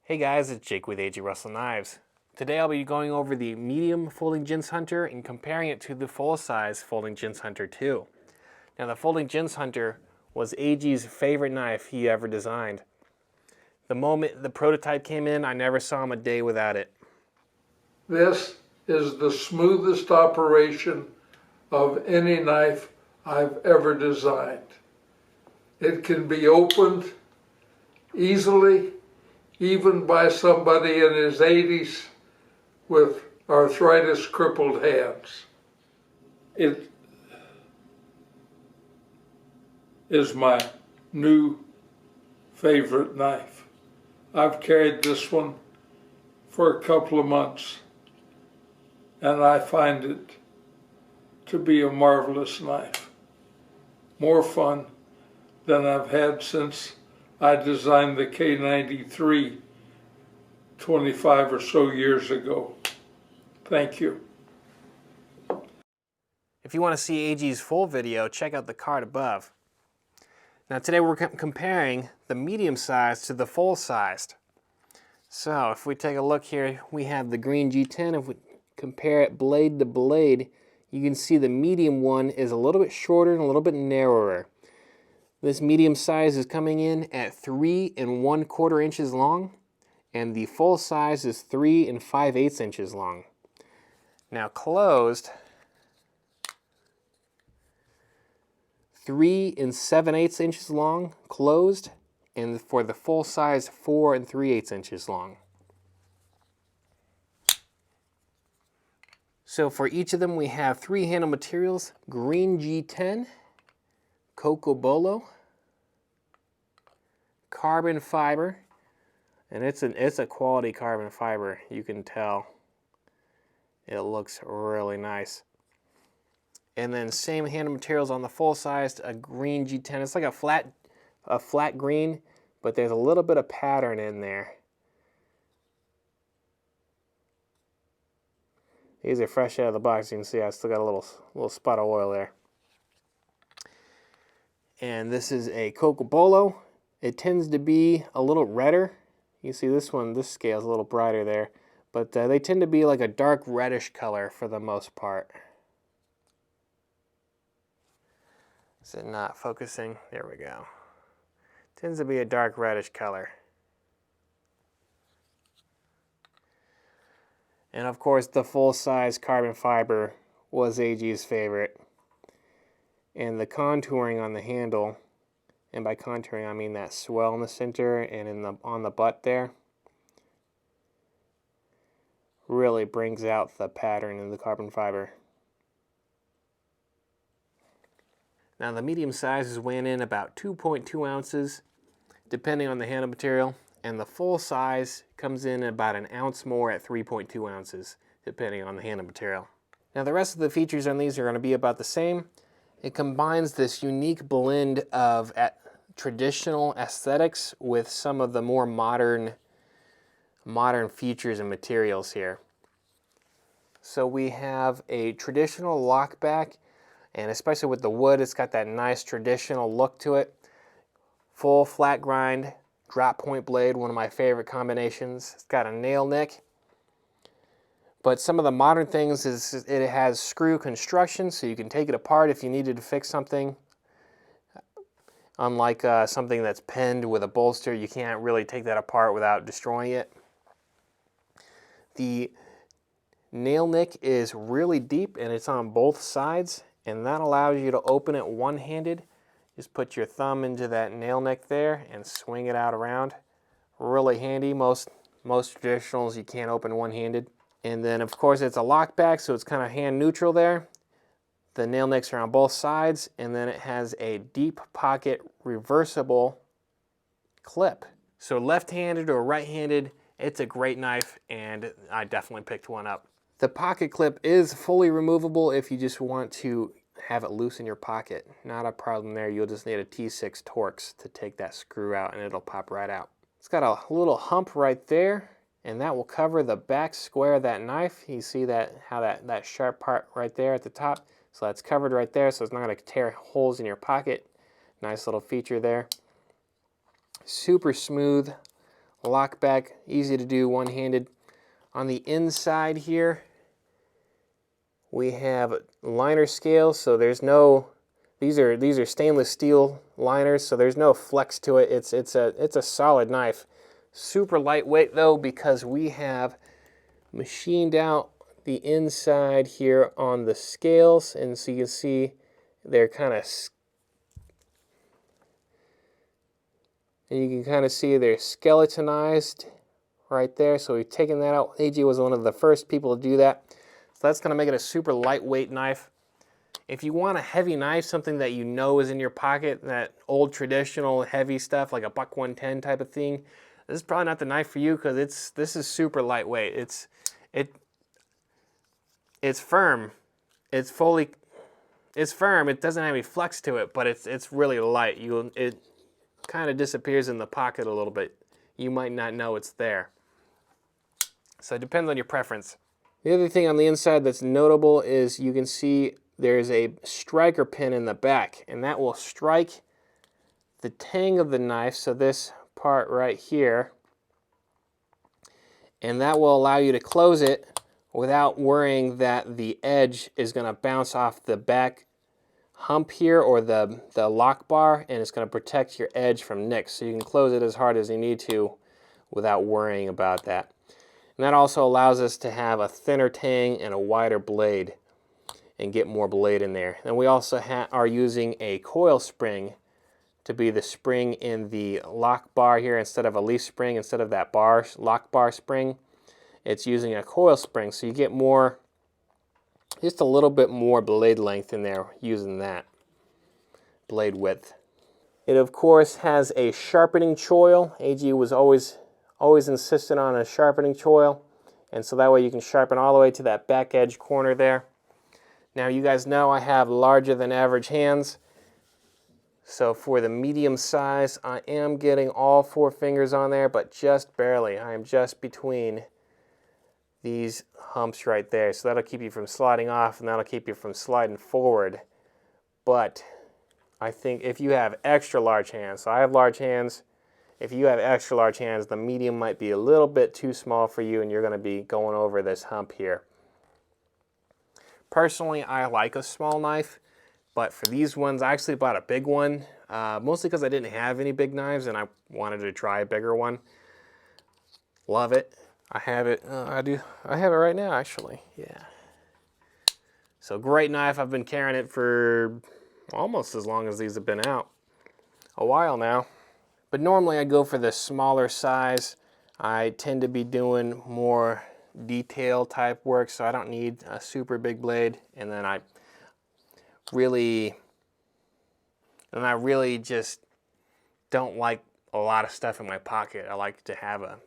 Hey guys, it's Jake with A.G. Russell Knives. Today I'll be going over the Medium Folding Gents Hunter and comparing it to the full-size Folding Gents Hunter II. Now the Folding Gents Hunter was A.G.'s favorite knife he ever designed. The moment the prototype came in, I never saw him a day without it. This is the smoothest operation of any knife I've ever designed. It can be opened easily, even by somebody in his 80s with arthritis crippled hands. It is my new favorite knife. I've carried this one for a couple of months, and I find it to be a marvelous knife. More fun than I've had since I designed the K93 25 or so years ago. Thank you. If you want to see A.G.'s full video, check out the card above. Now today we're comparing the medium-sized to the full-sized. So if we take a look here, we have the green G10. If we compare it blade to blade, you can see the medium one is a little bit shorter and a little bit narrower. This medium size is coming in at 3 1/4 inches long, and the full size is 3 5/8 inches long. Now closed, 3 7/8 inches long, closed, and for the full size, 4 3/8 inches long. So for each of them, we have 3 handle materials: green G10, Cocobolo, carbon fiber, and it's a quality carbon fiber. You can tell it looks really nice. And then same handle materials on the full size, a green G10. It's like a flat green, but there's a little bit of pattern in there. These are fresh out of the box. You can see I still got a little spot of oil there. And this is a Cocobolo. It tends to be a little redder. You see this one, this scale is a little brighter there, but they tend to be like a dark reddish color for the most part. Is it not focusing? There we go. Tends to be a dark reddish color. And of course the full-size carbon fiber was A.G.'s favorite. And the contouring on the handle, and by contouring I mean that swell in the center and on the butt there, really brings out the pattern in the carbon fiber. Now the medium size is weighing in about 2.2 ounces, depending on the handle material, and the full size comes in about an ounce more at 3.2 ounces, depending on the handle material. Now the rest of the features on these are going to be about the same. It combines this unique blend of traditional aesthetics with some of the more modern features and materials here. So we have a traditional lockback, and especially with the wood, it's got that nice traditional look to it. Full flat grind, drop point blade, one of my favorite combinations. It's got a nail nick. But some of the modern things is it has screw construction, so you can take it apart if you needed to fix something. Unlike something that's pinned with a bolster, you can't really take that apart without destroying it. The nail nick is really deep and it's on both sides, and that allows you to open it one-handed. Just put your thumb into that nail nick there and swing it out around. Really handy. Most traditionals you can't open one-handed. And then of course it's a lockback, so it's kind of hand neutral there. The nail nicks are on both sides, and then it has a deep pocket reversible clip. So left-handed or right-handed, it's a great knife, and I definitely picked one up. The pocket clip is fully removable if you just want to have it loose in your pocket. Not a problem there. You'll just need a T6 Torx to take that screw out, and it'll pop right out. It's got a little hump right there, and that will cover the back square of that knife. You see how that sharp part right there at the top. So that's covered right there, so it's not going to tear holes in your pocket. Nice little feature there. Super smooth, Lockback, easy to do one-handed. On the inside here, we have liner scales, so there's no, these are stainless steel liners, so there's no flex to it. It's a solid knife. Super lightweight though, because we have machined out the inside here on the scales, and so you can see they're kind of, and you can kind of see they're skeletonized right there. So we've taken that out. AG was one of the first people to do that. So that's going to make it a super lightweight knife. If you want a heavy knife, something that you know is in your pocket, that old traditional heavy stuff like a buck 110 type of thing, this is probably not the knife for you, because this is super lightweight. It's firm. It's firm. It doesn't have any flex to it, but it's really light. It kind of disappears in the pocket a little bit. You might not know it's there. So it depends on your preference. The other thing on the inside that's notable is you can see there's a striker pin in the back, and that will strike the tang of the knife, so this part right here, and that will allow you to close it without worrying that the edge is going to bounce off the back hump here, or the lock bar, and it's going to protect your edge from nicks. So you can close it as hard as you need to without worrying about that. And that also allows us to have a thinner tang and a wider blade and get more blade in there. And we also are using a coil spring to be the spring in the lock bar here, instead of a leaf spring, instead of that lock bar spring. It's using a coil spring, so you get more, just a little bit more blade length in there using that blade width. It of course has a sharpening choil. AG was always insistent on a sharpening choil, and so that way you can sharpen all the way to that back edge corner there. Now you guys know I have larger than average hands, so for the medium size I am getting all 4 fingers on there, but just barely. I am just between these humps right there, so that'll keep you from sliding off, and that'll keep you from sliding forward. But I think if you have extra large hands, so I have large hands, if you have extra large hands, the medium might be a little bit too small for you, and you're going to be going over this hump here. Personally, I like a small knife, but for these ones, I actually bought a big one, mostly because I didn't have any big knives, and I wanted to try a bigger one. Love it. I have it. I have it right now, actually. Yeah. So great knife. I've been carrying it for almost as long as these have been out. A while now. But normally I go for the smaller size. I tend to be doing more detail type work, so I don't need a super big blade. And then I really just don't like a lot of stuff in my pocket. I like to have a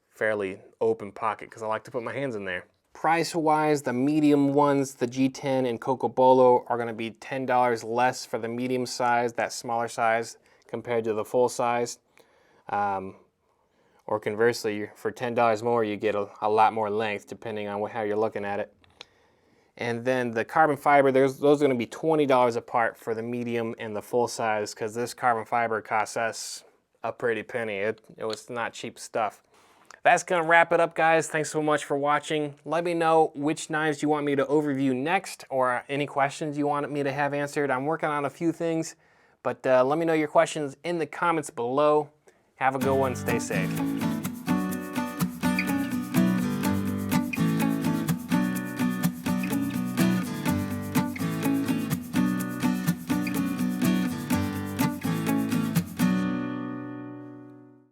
fairly open pocket because I like to put my hands in there. Price-wise, the medium ones, the G10 and Cocobolo, are going to be $10 less for the medium size, that smaller size, compared to the full size. Or conversely, for $10 more, you get a lot more length, depending on how you're looking at it. And then the carbon fiber, those are going to be $20 apart for the medium and the full size, because this carbon fiber costs us a pretty penny. It was not cheap stuff. That's going to wrap it up, guys. Thanks so much for watching. Let me know which knives you want me to overview next, or any questions you want me to have answered. I'm working on a few things, but let me know your questions in the comments below. Have a good one. Stay safe.